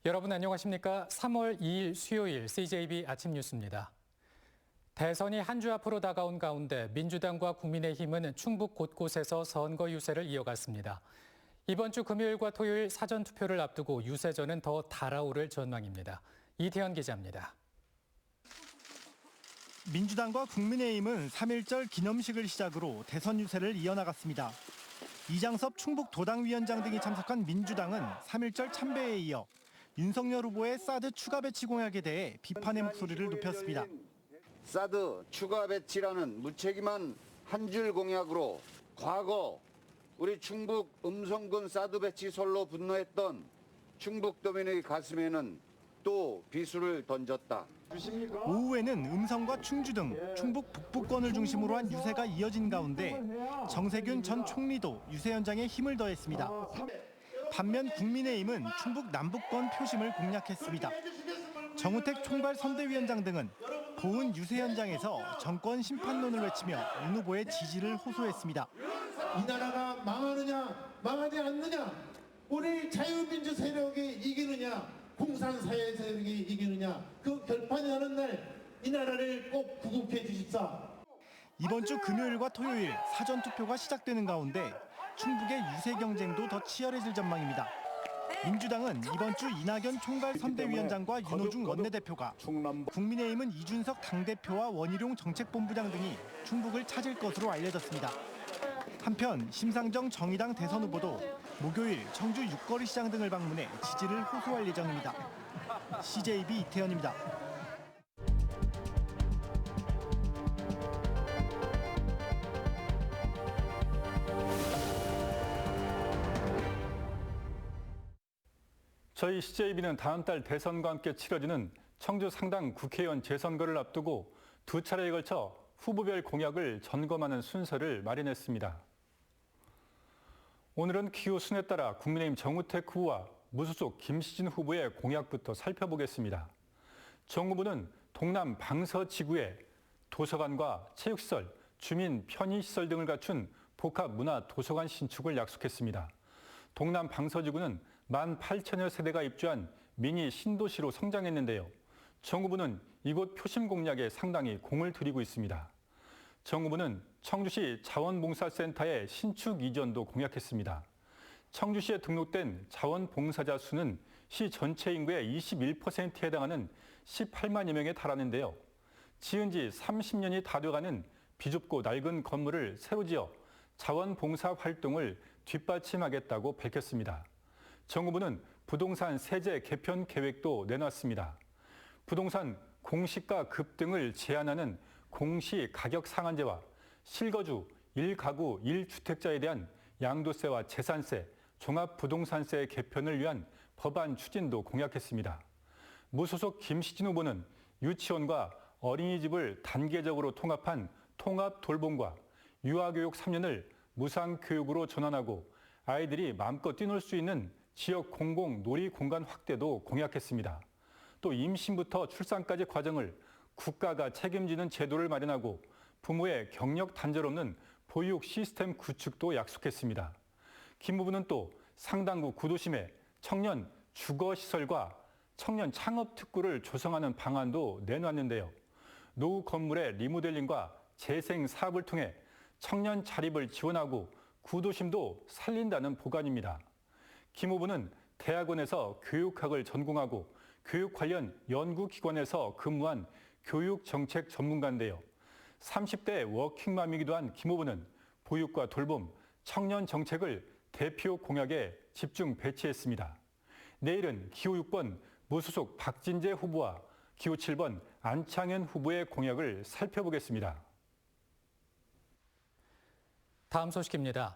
여러분 안녕하십니까? 3월 2일 수요일 CJB 아침 뉴스입니다. 대선이 한 주 앞으로 다가온 가운데 민주당과 국민의힘은 충북 곳곳에서 선거 유세를 이어갔습니다. 이번 주 금요일과 토요일 사전투표를 앞두고 유세전은 더 달아오를 전망입니다. 이태현 기자입니다. 민주당과 국민의힘은 3.1절 기념식을 시작으로 대선 유세를 이어나갔습니다. 이장섭 충북도당위원장 등이 참석한 민주당은 3.1절 참배에 이어 윤석열 후보의 사드 추가 배치 공약에 대해 비판의 목소리를 높였습니다. 사드 추가 배치라는 무책임한 한 줄 공약으로 과거 우리 충북 음성군 사드 배치 솔로 분노했던 충북도민의 가슴에는 또 비수를 던졌다. 오후에는 음성과 충주 등 충북 북부권을 중심으로 한 유세가 이어진 가운데 정세균 전 총리도 유세 현장에 힘을 더했습니다. 반면 국민의힘은 충북 남북권 표심을 공략했습니다. 정우택 총괄선대위원장 등은 보은 유세 현장에서 정권 심판론을 외치며 윤 후보의 지지를 호소했습니다. 이 나라가 망하느냐 망하지 않느냐, 우리 자유민주 세력이 이기느냐 공산사회 세력이 이기느냐, 그 결판이 나는 날 이 나라를 꼭 구국해 주십사. 이번 주 금요일과 토요일 사전투표가 시작되는 가운데 충북의 유세 경쟁도 더 치열해질 전망입니다. 민주당은 이번 주 이낙연 총괄선대위원장과 윤호중 원내대표가, 국민의힘은 이준석 당대표와 원희룡 정책본부장 등이 충북을 찾을 것으로 알려졌습니다. 한편 심상정 정의당 대선 후보도 목요일 청주 육거리 시장 등을 방문해 지지를 호소할 예정입니다. CJB 이태현입니다. 저희 CJB는 다음 달 대선과 함께 치러지는 청주 상당 국회의원 재선거를 앞두고 두 차례에 걸쳐 후보별 공약을 점검하는 순서를 마련했습니다. 오늘은 기호 순에 따라 국민의힘 정우택 후보와 무소속 김시진 후보의 공약부터 살펴보겠습니다. 정 후보는 동남 방서지구에 도서관과 체육시설, 주민 편의시설 등을 갖춘 복합문화 도서관 신축을 약속했습니다. 동남 방서지구는 18,000여 세대가 입주한 미니 신도시로 성장했는데요. 정 후보는 이곳 표심 공략에 상당히 공을 들이고 있습니다. 정 후보는 청주시 자원봉사센터의 신축 이전도 공약했습니다. 청주시에 등록된 자원봉사자 수는 시 전체 인구의 21%에 해당하는 18만여 명에 달하는데요. 지은 지 30년이 다 돼가는 비좁고 낡은 건물을 새로 지어 자원봉사 활동을 뒷받침하겠다고 밝혔습니다. 정 후보는 부동산 세제 개편 계획도 내놨습니다. 부동산 공시가 급등을 제한하는 공시가격 상한제와 실거주 1가구 1주택자에 대한 양도세와 재산세, 종합부동산세 개편을 위한 법안 추진도 공약했습니다. 무소속 김시진 후보는 유치원과 어린이집을 단계적으로 통합한 통합돌봄과 유아교육 3년을 무상교육으로 전환하고 아이들이 마음껏 뛰놀 수 있는 지역 공공 놀이공간 확대도 공약했습니다. 또 임신부터 출산까지 과정을 국가가 책임지는 제도를 마련하고 부모의 경력 단절 없는 보육 시스템 구축도 약속했습니다. 김 후보는 또 상당구 구도심에 청년 주거시설과 청년 창업특구를 조성하는 방안도 내놨는데요. 노후 건물의 리모델링과 재생 사업을 통해 청년 자립을 지원하고 구도심도 살린다는 보관입니다. 김 후보는 대학원에서 교육학을 전공하고 교육 관련 연구기관에서 근무한 교육정책 전문가인데요. 30대 워킹맘이기도 한 김 후보는 보육과 돌봄, 청년 정책을 대표 공약에 집중 배치했습니다. 내일은 기호 6번 무소속 박진재 후보와 기호 7번 안창현 후보의 공약을 살펴보겠습니다. 다음 소식입니다.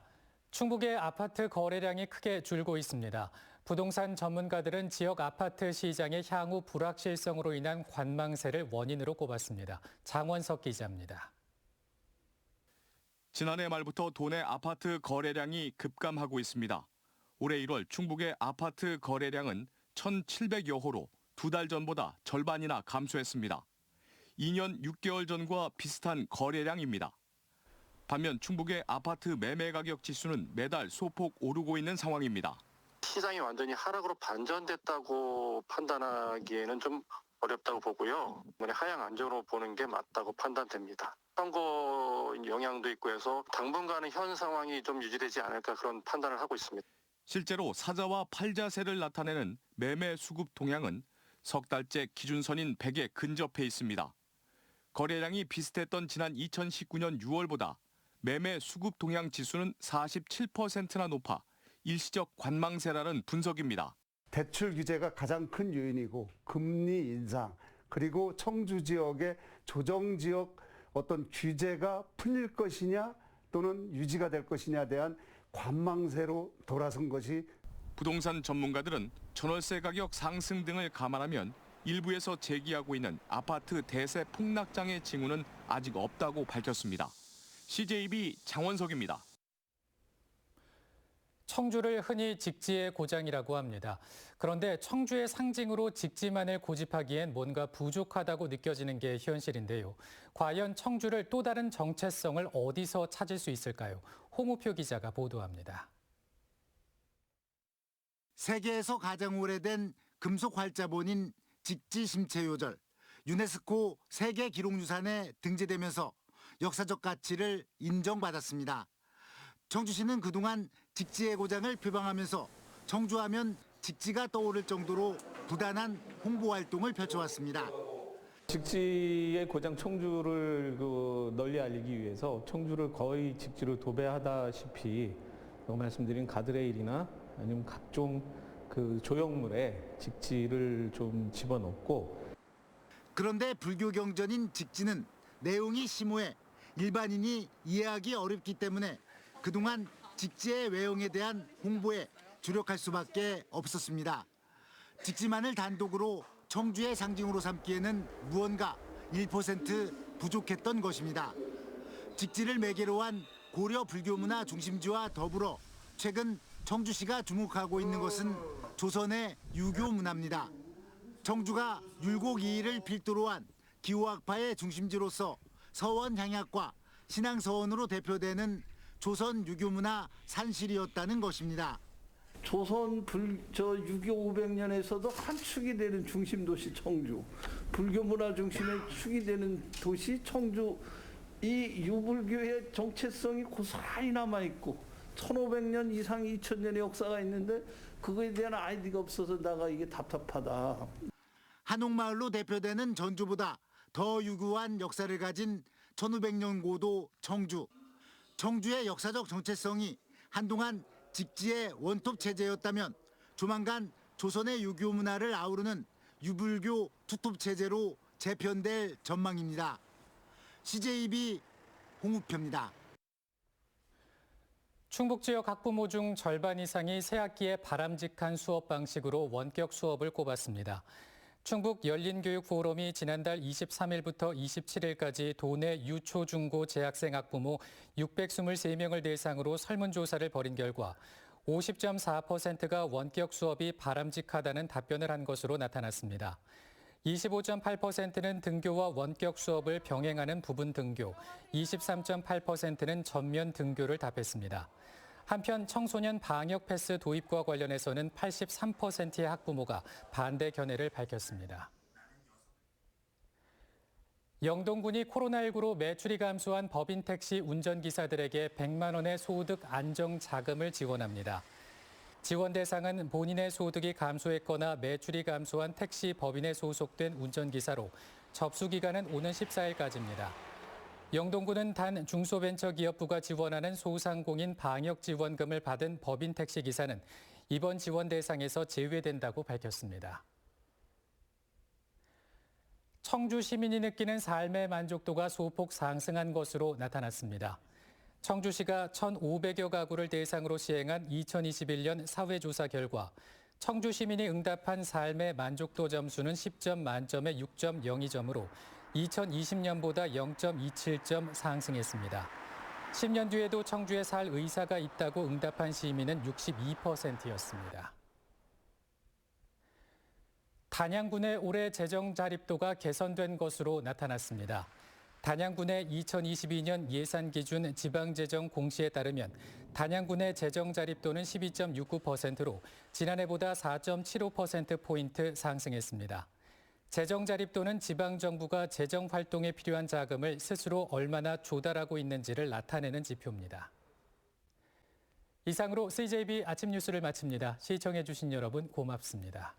충북의 아파트 거래량이 크게 줄고 있습니다. 부동산 전문가들은 지역 아파트 시장의 향후 불확실성으로 인한 관망세를 원인으로 꼽았습니다. 장원석 기자입니다. 지난해 말부터 도내 아파트 거래량이 급감하고 있습니다. 올해 1월 충북의 아파트 거래량은 1,700여 호로 두 달 전보다 절반이나 감소했습니다. 2년 6개월 전과 비슷한 거래량입니다. 반면 충북의 아파트 매매 가격 지수는 매달 소폭 오르고 있는 상황입니다. 시장이 완전히 하락으로 반전됐다고 판단하기에는 좀 어렵다고 보고요. 하향 안정으로 보는 게 맞다고 판단됩니다. 선거 영향도 있고 해서 당분간은 현 상황이 좀 유지되지 않을까 그런 판단을 하고 있습니다. 실제로 사자와 팔자세를 나타내는 매매 수급 동향은 석 달째 기준선인 100에 근접해 있습니다. 거래량이 비슷했던 지난 2019년 6월보다 매매 수급 동향 지수는 47%나 높아 일시적 관망세라는 분석입니다. 대출 규제가 가장 큰 요인이고 금리 인상 그리고 청주 지역의 조정 지역 어떤 규제가 풀릴 것이냐 또는 유지가 될 것이냐에 대한 관망세로 돌아선 것이 부동산 전문가들은 전월세 가격 상승 등을 감안하면 일부에서 제기하고 있는 아파트 대세 폭락장의 징후는 아직 없다고 밝혔습니다. CJB 장원석입니다. 청주를 흔히 직지의 고장이라고 합니다. 그런데 청주의 상징으로 직지만을 고집하기엔 뭔가 부족하다고 느껴지는 게 현실인데요. 과연 청주를 또 다른 정체성을 어디서 찾을 수 있을까요? 홍우표 기자가 보도합니다. 세계에서 가장 오래된 금속 활자본인 직지 심체 요절, 유네스코 세계 기록유산에 등재되면서 역사적 가치를 인정받았습니다. 청주시는 그동안 직지의 고장을 표방하면서 청주하면 직지가 떠오를 정도로 부단한 홍보 활동을 펼쳐왔습니다. 직지의 고장 청주를 널리 알리기 위해서 청주를 거의 직지로 도배하다시피 말씀드린 가드레일이나 아니면 각종 조형물에 직지를 좀 집어넣고. 그런데 불교 경전인 직지는 내용이 심오해 일반인이 이해하기 어렵기 때문에 그동안 직지의 외형에 대한 홍보에 주력할 수밖에 없었습니다. 직지만을 단독으로 청주의 상징으로 삼기에는 무언가 1% 부족했던 것입니다. 직지를 매개로 한 고려 불교 문화 중심지와 더불어 최근 청주시가 주목하고 있는 것은 조선의 유교 문화입니다. 청주가 율곡이의를 필두로 한 기호학파의 중심지로서 서원 향약과 신앙서원으로 대표되는 조선 유교 문화 산실이었다는 것입니다. 조선 유교 500년에서도 한 축이 되는 중심 도시 청주, 불교 문화 중심의 축이 되는 도시 청주, 이 유불교의 정체성이 고스란히 남아 있고 1500년 이상 2000년의 역사가 있는데 그거에 대한 아이디어가 없어서 나가 이게 답답하다. 한옥마을로 대표되는 전주보다 더 유구한 역사를 가진 1500년 고도 청주. 청주의 역사적 정체성이 한동안 직지의 원톱 체제였다면 조만간 조선의 유교 문화를 아우르는 유불교 투톱 체제로 재편될 전망입니다. CJB 홍우표입니다. 충북 지역 학부모 중 절반 이상이 새학기에 바람직한 수업 방식으로 원격 수업을 꼽았습니다. 충북 열린교육포럼이 지난달 23일부터 27일까지 도내 유초, 중고 재학생 학부모 623명을 대상으로 설문조사를 벌인 결과 50.4%가 원격 수업이 바람직하다는 답변을 한 것으로 나타났습니다. 25.8%는 등교와 원격 수업을 병행하는 부분 등교, 23.8%는 전면 등교를 답했습니다. 한편 청소년 방역 패스 도입과 관련해서는 83%의 학부모가 반대 견해를 밝혔습니다. 영동군이 코로나19로 매출이 감소한 법인 택시 운전기사들에게 100만 원의 소득 안정 자금을 지원합니다. 지원 대상은 본인의 소득이 감소했거나 매출이 감소한 택시 법인에 소속된 운전기사로 접수 기간은 오는 14일까지입니다. 영동군은 단 중소벤처기업부가 지원하는 소상공인 방역지원금을 받은 법인 택시기사는 이번 지원 대상에서 제외된다고 밝혔습니다. 청주 시민이 느끼는 삶의 만족도가 소폭 상승한 것으로 나타났습니다. 청주시가 1,500여 가구를 대상으로 시행한 2021년 사회조사 결과 청주 시민이 응답한 삶의 만족도 점수는 10점 만점에 6.02점으로 2020년보다 0.27점 상승했습니다. 10년 뒤에도 청주에 살 의사가 있다고 응답한 시민은 62%였습니다. 단양군의 올해 재정 자립도가 개선된 것으로 나타났습니다. 단양군의 2022년 예산 기준 지방재정 공시에 따르면 단양군의 재정 자립도는 12.69%로 지난해보다 4.75%포인트 상승했습니다. 재정 자립도는 지방정부가 재정 활동에 필요한 자금을 스스로 얼마나 조달하고 있는지를 나타내는 지표입니다. 이상으로 CJB 아침 뉴스를 마칩니다. 시청해주신 여러분 고맙습니다.